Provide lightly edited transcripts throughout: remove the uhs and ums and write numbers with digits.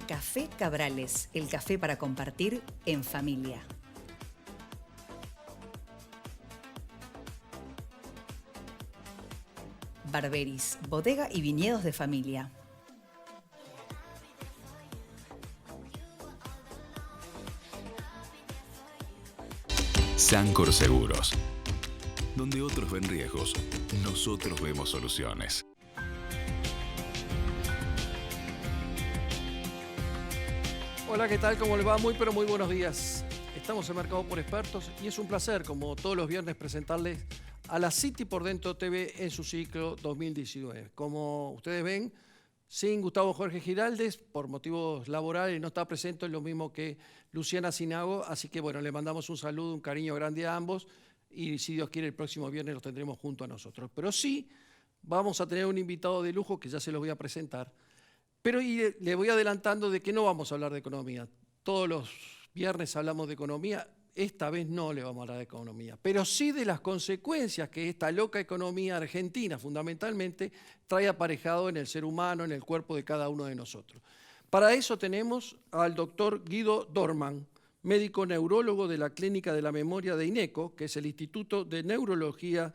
Café Cabrales, el café para compartir en familia. Barberis, bodega y viñedos de familia. Sancor Seguros. Donde otros ven riesgos, nosotros vemos soluciones. Hola, ¿qué tal? ¿Cómo le va? Muy buenos días. Estamos en Mercado por Expertos y es un placer, como todos los viernes, presentarles a la City por Dentro TV en su ciclo 2019. Como ustedes ven, sin Gustavo Jorge Giraldes, por motivos laborales, no está presente, es lo mismo que Luciana Sinago, así que bueno, le mandamos un saludo, un cariño grande a ambos y si Dios quiere el próximo viernes los tendremos junto a nosotros. Pero sí, vamos a tener un invitado de lujo que ya se los voy a presentar. Pero le voy adelantando de que no vamos a hablar de economía. Todos los viernes hablamos de economía, esta vez no le vamos a hablar de economía, pero sí de las consecuencias que esta loca economía argentina fundamentalmente trae aparejado en el ser humano, en el cuerpo de cada uno de nosotros. Para eso tenemos al doctor Guido Dorman, médico neurólogo de la Clínica de la Memoria de INECO, que es el Instituto de Neurología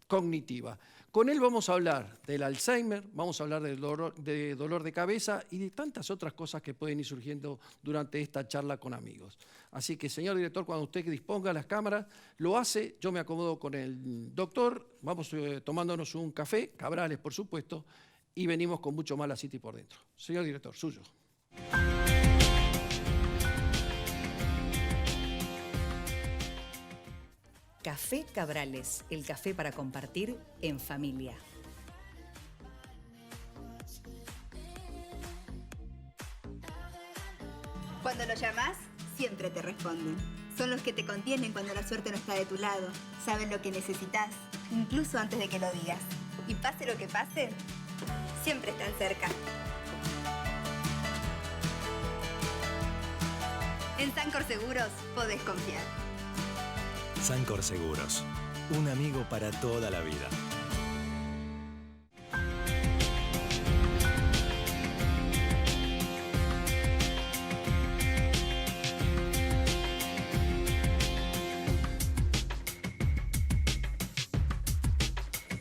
Cognitiva. Con él vamos a hablar del Alzheimer, vamos a hablar del dolor de cabeza y de tantas otras cosas que pueden ir surgiendo durante esta charla con amigos. Así que, señor director, cuando usted disponga las cámaras, lo hace, yo me acomodo con el doctor, vamos tomándonos un café, Cabrales por supuesto, y venimos con mucho más la City por Dentro. Señor director, suyo. Café Cabrales, el café para compartir en familia. Cuando lo llamás, siempre te responden. Son los que te contienen cuando la suerte no está de tu lado. Saben lo que necesitas, incluso antes de que lo digas. Y pase lo que pase, siempre están cerca. En Sancor Seguros podés confiar. Sancor Seguros, un amigo para toda la vida.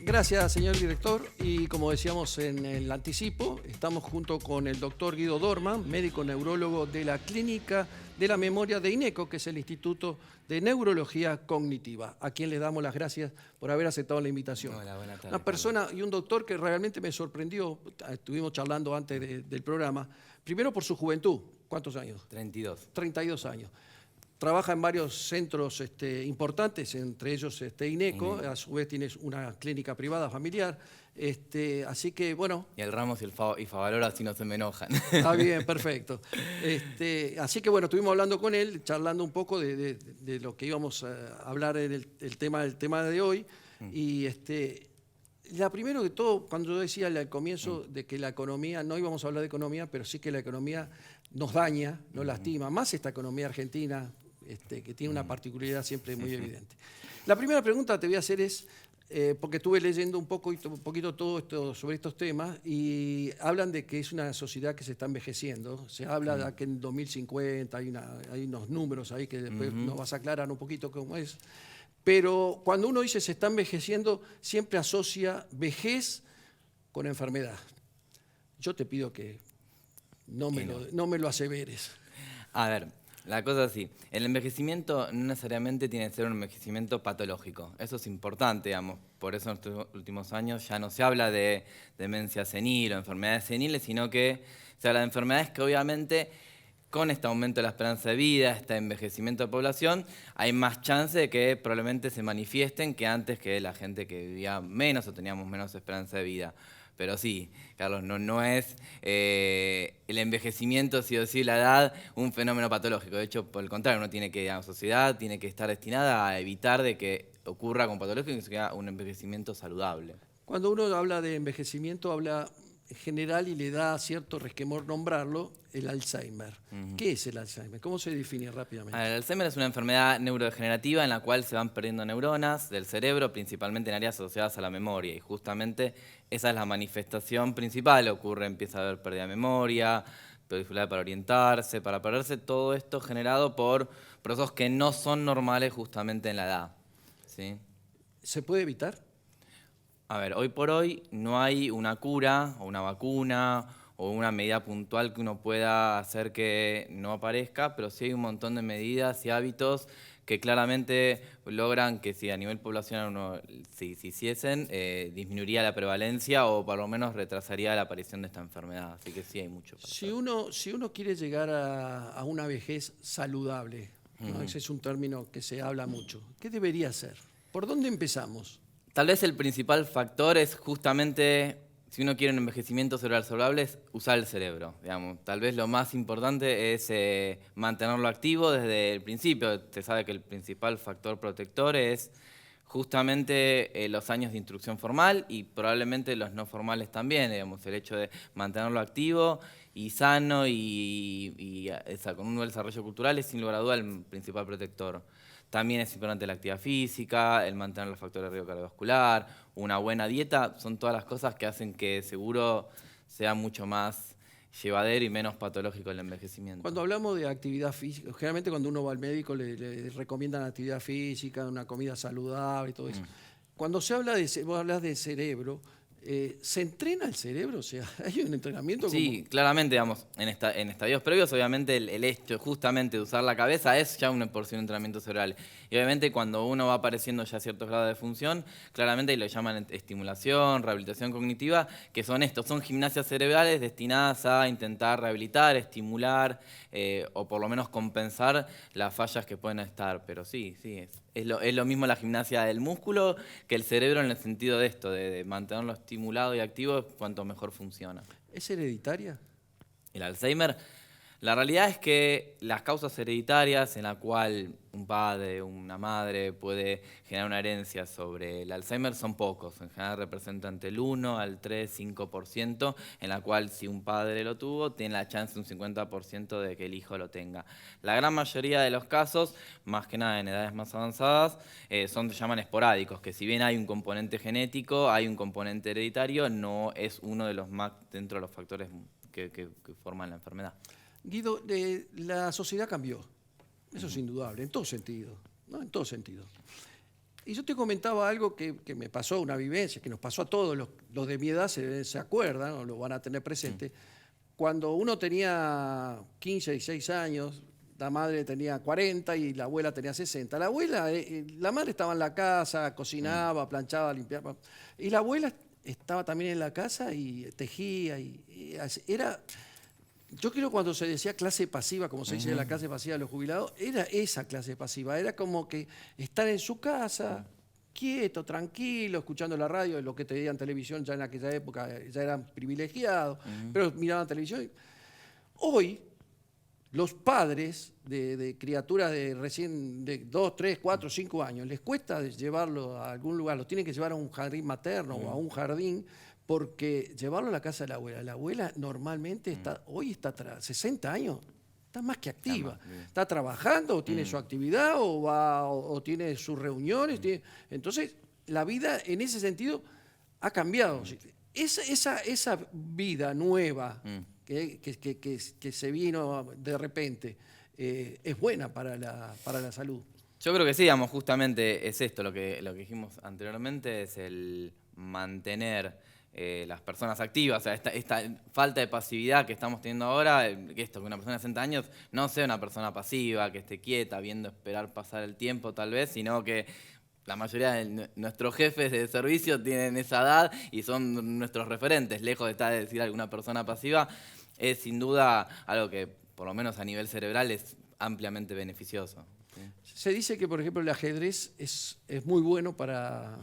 Gracias, señor director. Y como decíamos en el anticipo, estamos junto con el doctor Guido Dorman, médico neurólogo de la Clínica de la Memoria de INECO, que es el Instituto de Neurología Cognitiva, a quien le damos las gracias por haber aceptado la invitación. Hola, buenas tardes. Una persona y un doctor que realmente me sorprendió, estuvimos charlando antes del programa, primero por su juventud. ¿Cuántos años? 32. 32 años. Trabaja en varios centros importantes, entre ellos INECO, a su vez tienes una clínica privada familiar, así que bueno. Y el Ramos y el Favalora así no se me enojan. Está bien, perfecto. Así que bueno, estuvimos hablando con él, charlando un poco de lo que íbamos a hablar en el tema de hoy. Y la primero de todo, cuando yo decía al comienzo de que la economía, no íbamos a hablar de economía, pero sí que la economía nos daña, nos lastima, más esta economía argentina, que tiene una particularidad siempre muy evidente. La primera pregunta que te voy a hacer es, porque estuve leyendo un poquito todo esto sobre estos temas y hablan de que es una sociedad que se está envejeciendo. Se habla de que en 2050 hay unos números ahí que después nos vas a aclarar un poquito cómo es. Pero cuando uno dice se está envejeciendo, siempre asocia vejez con enfermedad. Yo te pido que no me lo aseveres. A ver, la cosa es así. El envejecimiento no necesariamente tiene que ser un envejecimiento patológico. Eso es importante, digamos. Por eso en estos últimos años ya no se habla de demencia senil o enfermedades seniles, sino que se habla de enfermedades que obviamente con este aumento de la esperanza de vida, este envejecimiento de población, hay más chance de que probablemente se manifiesten que antes, que la gente que vivía menos o teníamos menos esperanza de vida. Pero sí, Carlos, no es el envejecimiento, si decir la edad, un fenómeno patológico. De hecho, por el contrario, uno tiene que, la sociedad tiene que estar destinada a evitar de que ocurra con patología y que sea un envejecimiento saludable. Cuando uno habla de envejecimiento, habla en general y le da cierto resquemor nombrarlo, el Alzheimer. ¿Qué es el Alzheimer? ¿Cómo se define rápidamente? El Alzheimer es una enfermedad neurodegenerativa en la cual se van perdiendo neuronas del cerebro, principalmente en áreas asociadas a la memoria, y justamente esa es la manifestación principal. Empieza a haber pérdida de memoria, dificultad para orientarse, para perderse, todo esto generado por procesos que no son normales justamente en la edad, ¿sí? ¿Se puede evitar? A ver, hoy por hoy no hay una cura o una vacuna o una medida puntual que uno pueda hacer que no aparezca, pero sí hay un montón de medidas y hábitos que claramente logran que si a nivel poblacional uno, si se hiciesen, disminuiría la prevalencia o por lo menos retrasaría la aparición de esta enfermedad. Así que sí hay mucho para hacer. Si uno quiere llegar a una vejez saludable, ¿no? Ese es un término que se habla mucho, ¿qué debería hacer? ¿Por dónde empezamos? Tal vez el principal factor es justamente, si uno quiere un envejecimiento cerebral saludable, es usar el cerebro, digamos. Tal vez lo más importante es mantenerlo activo desde el principio. Se sabe que el principal factor protector es justamente los años de instrucción formal y probablemente los no formales también, digamos. El hecho de mantenerlo activo y sano y con un buen desarrollo cultural es sin lugar a duda el principal protector. También es importante la actividad física, el mantener los factores de riesgo cardiovascular, una buena dieta, son todas las cosas que hacen que seguro sea mucho más llevadero y menos patológico el envejecimiento. Cuando hablamos de actividad física, generalmente cuando uno va al médico le recomiendan actividad física, una comida saludable y todo eso. Cuando se habla vos hablas de cerebro, ¿se entrena el cerebro? O sea, ¿hay un entrenamiento? Sí, claramente, digamos, en estadios previos, obviamente el hecho justamente de usar la cabeza es ya una porción de entrenamiento cerebral. Y obviamente cuando uno va apareciendo ya ciertos grados de función, claramente lo llaman estimulación, rehabilitación cognitiva, que son son gimnasias cerebrales destinadas a intentar rehabilitar, estimular o por lo menos compensar las fallas que pueden estar. Pero sí, es lo mismo la gimnasia del músculo que el cerebro en el sentido de esto, de mantenerlo estimulado y activo, cuanto mejor funciona. ¿Es hereditaria? El Alzheimer, la realidad es que las causas hereditarias en la cual un padre, una madre puede generar una herencia sobre el Alzheimer son pocos. En general representan entre el 1 al 3, 5%, en la cual si un padre lo tuvo, tiene la chance de un 50% de que el hijo lo tenga. La gran mayoría de los casos, más que nada en edades más avanzadas, se llaman esporádicos, que si bien hay un componente genético, hay un componente hereditario, no es uno de los más dentro de los factores que forman la enfermedad. Guido, la sociedad cambió, eso es indudable, en todo sentido, ¿no? En todo sentido. Y yo te comentaba algo que me pasó, una vivencia, que nos pasó a todos, los de mi edad se acuerdan, o lo van a tener presente. Cuando uno tenía 15, 16 años, la madre tenía 40 y la abuela tenía 60. La abuela, la madre estaba en la casa, cocinaba, planchaba, limpiaba, y la abuela estaba también en la casa y tejía, y era... Yo creo cuando se decía clase pasiva, como se dice la clase pasiva de los jubilados, era esa clase pasiva, era como que estar en su casa, quieto, tranquilo, escuchando la radio, lo que te veían en televisión ya en aquella época ya eran privilegiados, pero miraban televisión. Hoy, los padres de criaturas de recién de 2, 3, 4, 5 años, les cuesta llevarlo a algún lugar, los tienen que llevar a un jardín materno o a un jardín, porque llevarlo a la casa de la abuela normalmente hoy está 60 años, está más que activa. Está trabajando, o tiene su actividad, o tiene sus reuniones. Entonces, la vida en ese sentido ha cambiado. Esa vida nueva que se vino de repente es buena para la salud. Yo creo que sí, digamos, justamente es esto lo que dijimos anteriormente, es el mantener las personas activas, o sea, esta falta de pasividad que estamos teniendo ahora, que una persona de 60 años no sea una persona pasiva, que esté quieta, viendo esperar pasar el tiempo tal vez, sino que la mayoría de nuestros jefes de servicio tienen esa edad y son nuestros referentes, lejos de estar de decir alguna persona pasiva, es sin duda algo que por lo menos a nivel cerebral es ampliamente beneficioso. ¿Sí? Se dice que, por ejemplo, el ajedrez es muy bueno para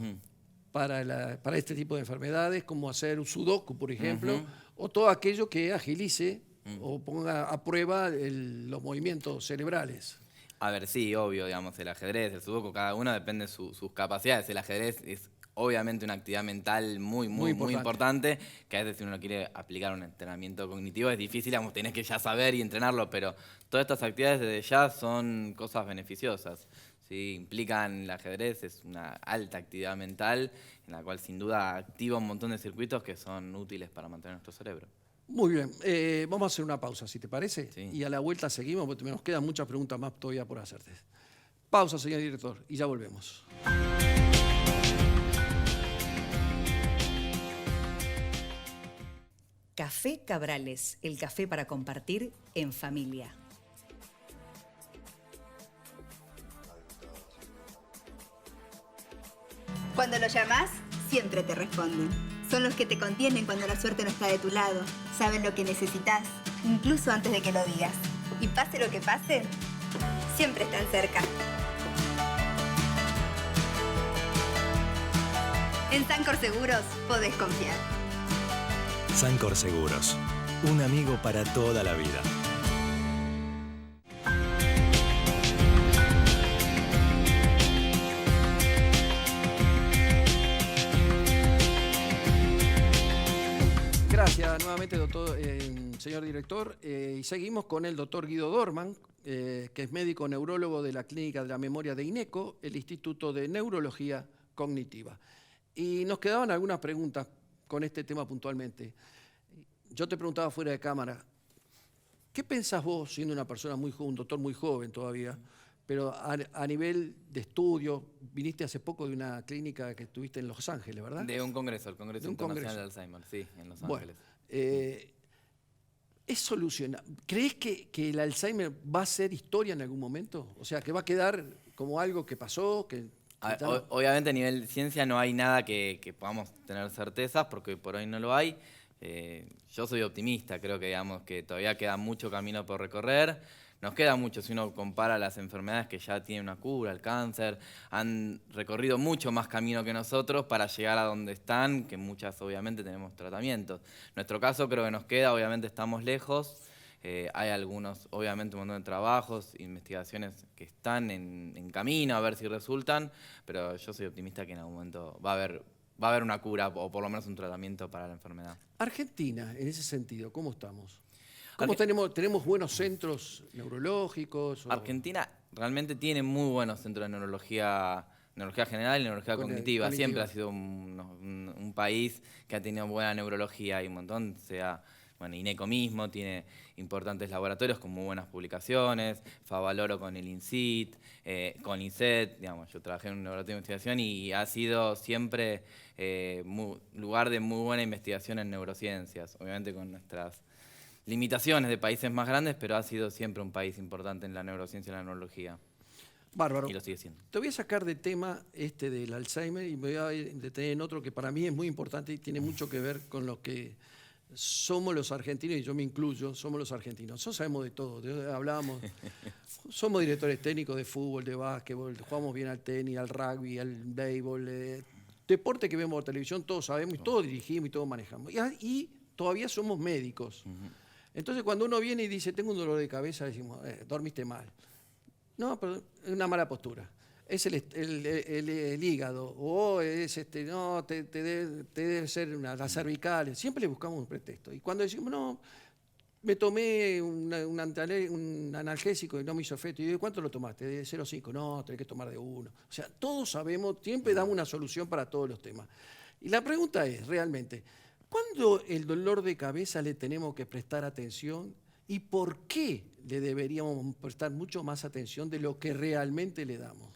este tipo de enfermedades, como hacer un sudoku, por ejemplo, o todo aquello que agilice o ponga a prueba los movimientos cerebrales. A ver, sí, obvio, digamos, el ajedrez, el sudoku, cada uno depende de sus capacidades. El ajedrez es obviamente una actividad mental muy importante, que a veces si uno quiere aplicar un entrenamiento cognitivo es difícil, digamos, tenés que ya saber y entrenarlo, pero todas estas actividades desde ya son cosas beneficiosas. ¿Sí? Implican el ajedrez, es una alta actividad mental en la cual sin duda activa un montón de circuitos que son útiles para mantener nuestro cerebro. Muy bien, vamos a hacer una pausa, si te parece, Sí. y a la vuelta seguimos, porque nos quedan muchas preguntas más todavía por hacerte. Pausa, señor director, y ya volvemos. Café Cabrales, el café para compartir en familia. Cuando lo llamas, siempre te responden. Son los que te contienen cuando la suerte no está de tu lado. Saben lo que necesitas, incluso antes de que lo digas. Y pase lo que pase, siempre están cerca. En Sancor Seguros podés confiar. Sancor Seguros, un amigo para toda la vida. Gracias nuevamente, doctor, señor director. Y seguimos con el doctor Guido Dorman, que es médico neurólogo de la Clínica de la Memoria de INECO, el Instituto de Neurología Cognitiva. Y nos quedaban algunas preguntas con este tema puntualmente. Yo te preguntaba fuera de cámara, ¿qué pensás vos, siendo una persona muy joven, un doctor muy joven todavía, pero a nivel de estudio, viniste hace poco de una clínica que estuviste en Los Ángeles, ¿verdad? De un congreso, el Congreso De un Internacional congreso. de Alzheimer, sí, en Los Bueno, Ángeles. ¿es solucionable? ¿Crees que el Alzheimer va a ser historia en algún momento? O sea, que va a quedar como algo que pasó, Obviamente a nivel ciencia no hay nada que podamos tener certezas, porque por hoy no lo hay. Yo soy optimista, creo que, digamos, que todavía queda mucho camino por recorrer. Nos queda mucho si uno compara las enfermedades que ya tienen una cura, el cáncer, han recorrido mucho más camino que nosotros para llegar a donde están, que muchas obviamente tenemos tratamientos. En nuestro caso creo que nos queda, obviamente estamos lejos. Hay algunos, obviamente, un montón de trabajos, investigaciones que están en camino a ver si resultan, pero yo soy optimista que en algún momento va a haber una cura o por lo menos un tratamiento para la enfermedad. Argentina, en ese sentido, ¿cómo estamos? ¿Cómo tenemos buenos centros neurológicos? Argentina realmente tiene muy buenos centros de neurología general y neurología cognitiva. Siempre ha sido un país que ha tenido buena neurología y un montón, bueno, INECO mismo tiene importantes laboratorios con muy buenas publicaciones, Favaloro con el INSIT, con INSET, digamos, yo trabajé en un laboratorio de investigación y ha sido siempre lugar de muy buena investigación en neurociencias, obviamente con nuestras limitaciones de países más grandes, pero ha sido siempre un país importante en la neurociencia y la neurología. Bárbaro. Y lo sigue siendo. Te voy a sacar de tema del Alzheimer y me voy a detener en otro que para mí es muy importante y tiene mucho que ver con lo que somos los argentinos, y yo me incluyo, somos los argentinos. Nosotros sabemos de todo, hablábamos, somos directores técnicos de fútbol, de básquetbol, jugamos bien al tenis, al rugby, al béisbol, deporte que vemos por televisión, todos sabemos, y todos dirigimos y todos manejamos. Y todavía somos médicos. Entonces cuando uno viene y dice, tengo un dolor de cabeza, decimos, dormiste mal. No, pero es una mala postura. Es el hígado, o es no, te debe ser las cervicales. Siempre le buscamos un pretexto. Y cuando decimos, no, me tomé un analgésico y no me hizo efecto. Y digo, ¿cuánto lo tomaste? De 0,5. No, tenés que tomar de 1. O sea, todos sabemos, siempre damos una solución para todos los temas. Y la pregunta es, realmente, ¿cuándo el dolor de cabeza le tenemos que prestar atención y por qué le deberíamos prestar mucho más atención de lo que realmente le damos?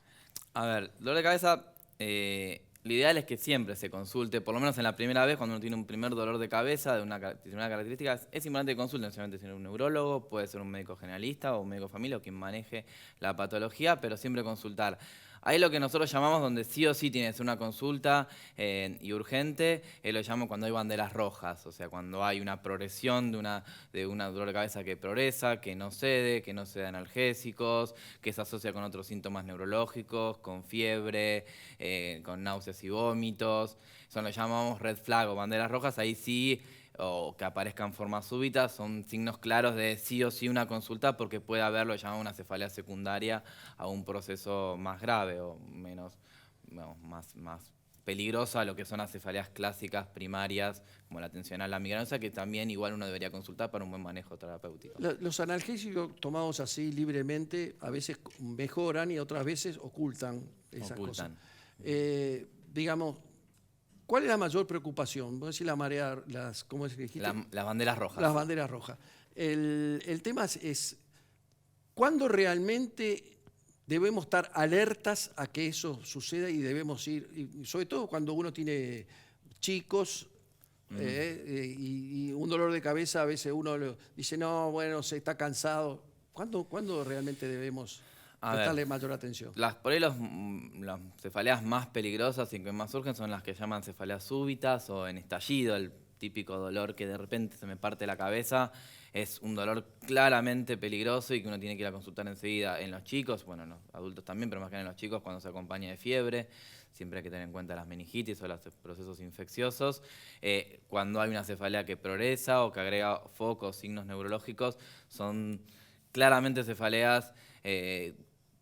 A ver, dolor de cabeza, lo ideal es que siempre se consulte, por lo menos en la primera vez, cuando uno tiene un primer dolor de cabeza de una característica, es importante que consulte, no solamente ser un neurólogo, puede ser un médico generalista o un médico de familia o quien maneje la patología, pero siempre consultar. Ahí lo que nosotros llamamos, donde sí o sí tiene que ser una consulta y urgente, lo llamamos cuando hay banderas rojas, o sea, cuando hay una progresión de una dolor de cabeza que progresa, que no cede analgésicos, que se asocia con otros síntomas neurológicos, con fiebre, con náuseas y vómitos. Eso lo llamamos red flag o banderas rojas, ahí sí, o que aparezcan formas súbitas, son signos claros de sí o sí una consulta porque puede haber lo que llamamos una cefalea secundaria a un proceso más grave o más peligrosa a lo que son las cefaleas clásicas primarias, como la tensional, la migranosa, que también igual uno debería consultar para un buen manejo terapéutico. Los analgésicos tomados así libremente a veces mejoran y otras veces ocultan esas cosas. Digamos, ¿Cuál es la mayor preocupación? Vos decís la marea, ¿cómo es que dijiste? Las banderas rojas. Las banderas rojas. El tema es ¿cuándo realmente debemos estar alertas a que eso suceda y debemos ir, y sobre todo cuando uno tiene chicos y un dolor de cabeza, a veces uno dice, no, bueno, se está cansado. ¿Cuándo realmente debemos prestarle mayor atención? Por ahí las cefaleas más peligrosas y que más surgen son las que llaman cefaleas súbitas o en estallido, el típico dolor que de repente se me parte la cabeza. Es un dolor claramente peligroso y que uno tiene que ir a consultar enseguida en los chicos, bueno, en los adultos también, pero más que en los chicos cuando se acompaña de fiebre. Siempre hay que tener en cuenta las meningitis o los procesos infecciosos. Cuando hay una cefalea que progresa o que agrega focos, signos neurológicos, son claramente cefaleas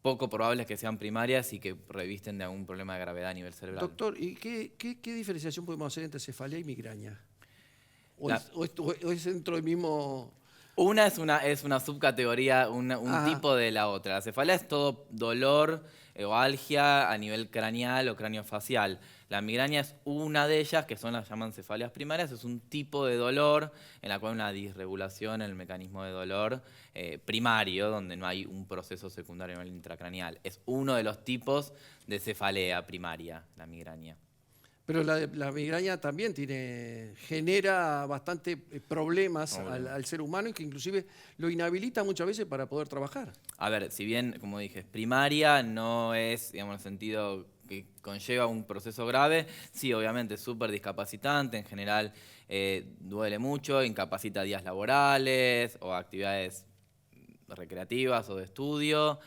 poco probables que sean primarias y que revisten de algún problema de gravedad a nivel cerebral. Doctor, ¿y qué diferenciación podemos hacer entre cefalea y migraña? ¿O es dentro del mismo...? Una es una subcategoría, un tipo de la otra. La cefalea es todo dolor o algia a nivel craneal o craneofacial. La migraña es una de ellas, que son las llaman cefaleas primarias. Es un tipo de dolor en la cual hay una disregulación en el mecanismo de dolor primario, donde no hay un proceso secundario en el intracraneal. Es uno de los tipos de cefalea primaria, la migraña. Pero la migraña también genera bastante problemas al ser humano y que inclusive lo inhabilita muchas veces para poder trabajar. A ver, si bien, como dije, es primaria, no es, digamos, en el sentido que conlleva un proceso grave, sí, obviamente es súper discapacitante, en general duele mucho, incapacita días laborales o actividades recreativas o de estudio.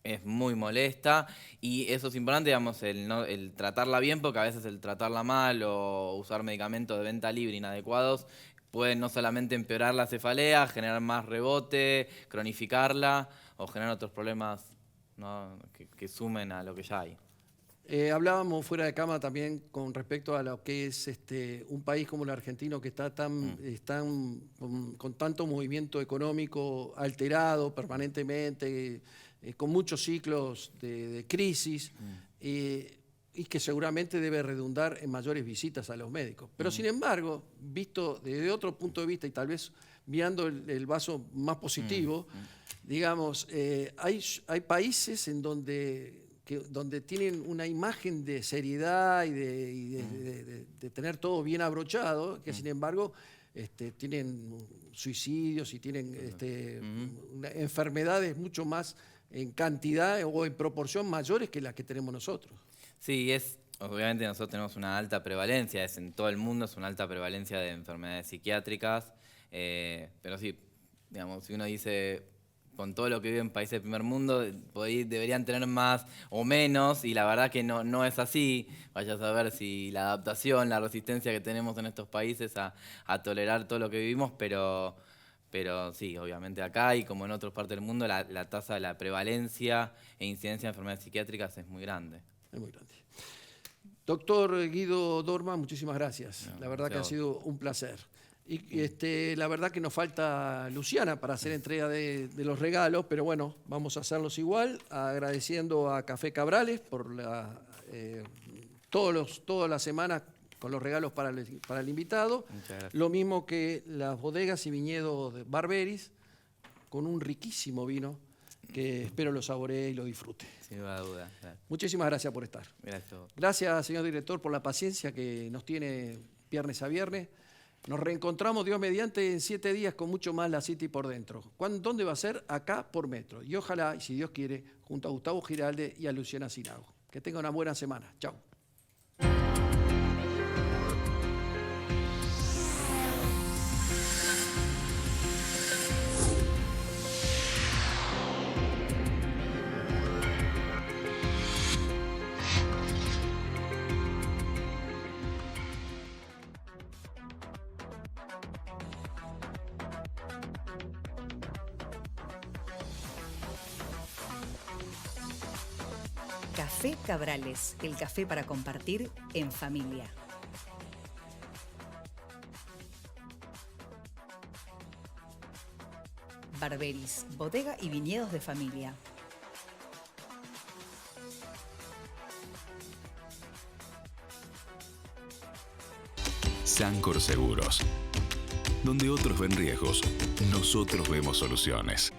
Es muy molesta y eso es importante, digamos, el tratarla bien, porque a veces el tratarla mal o usar medicamentos de venta libre inadecuados pueden no solamente empeorar la cefalea, generar más rebote, cronificarla o generar otros problemas, ¿no?, que sumen a lo que ya hay. Hablábamos fuera de cama también con respecto a lo que es un país como el argentino, que está con tanto movimiento económico alterado permanentemente, con muchos ciclos de crisis, y que seguramente debe redundar en mayores visitas a los médicos. Pero sin embargo, visto desde otro punto de vista y tal vez mirando el vaso más positivo, digamos, hay países en donde tienen una imagen de seriedad y de tener todo bien abrochado, que sin embargo tienen suicidios y tienen enfermedades mucho más en cantidad o en proporción mayores que las que tenemos nosotros. Sí, obviamente nosotros tenemos una alta prevalencia, en todo el mundo es una alta prevalencia de enfermedades psiquiátricas, pero sí, digamos, si uno dice, con todo lo que vive en países del primer mundo, deberían tener más o menos, y la verdad que no es así. Vaya a saber si la adaptación, la resistencia que tenemos en estos países a tolerar todo lo que vivimos, pero sí, obviamente acá y como en otras partes del mundo, la tasa de la prevalencia e incidencia de enfermedades psiquiátricas es muy grande. Es muy grande. Doctor Guido Dorma, muchísimas gracias. La verdad que ha sido un placer. Y la verdad que nos falta Luciana para hacer entrega de los regalos, pero bueno, vamos a hacerlos igual, agradeciendo a Café Cabrales por todas las semanas con los regalos para el invitado. Lo mismo que las bodegas y viñedos de Barberis, con un riquísimo vino que espero lo saboree y lo disfrute. Sin duda. Muchísimas gracias por estar. Gracias. Gracias, señor director, por la paciencia que nos tiene viernes a viernes. Nos reencontramos, Dios mediante, en 7 días con mucho más La City por dentro. ¿Dónde va a ser? Acá por Metro. Y ojalá, y si Dios quiere, junto a Gustavo Giralde y a Luciana Sinago. Que tenga una buena semana. Chao. Café Cabrales, el café para compartir en familia. Barberis, bodega y viñedos de familia. Sancor Seguros. Donde otros ven riesgos, nosotros vemos soluciones.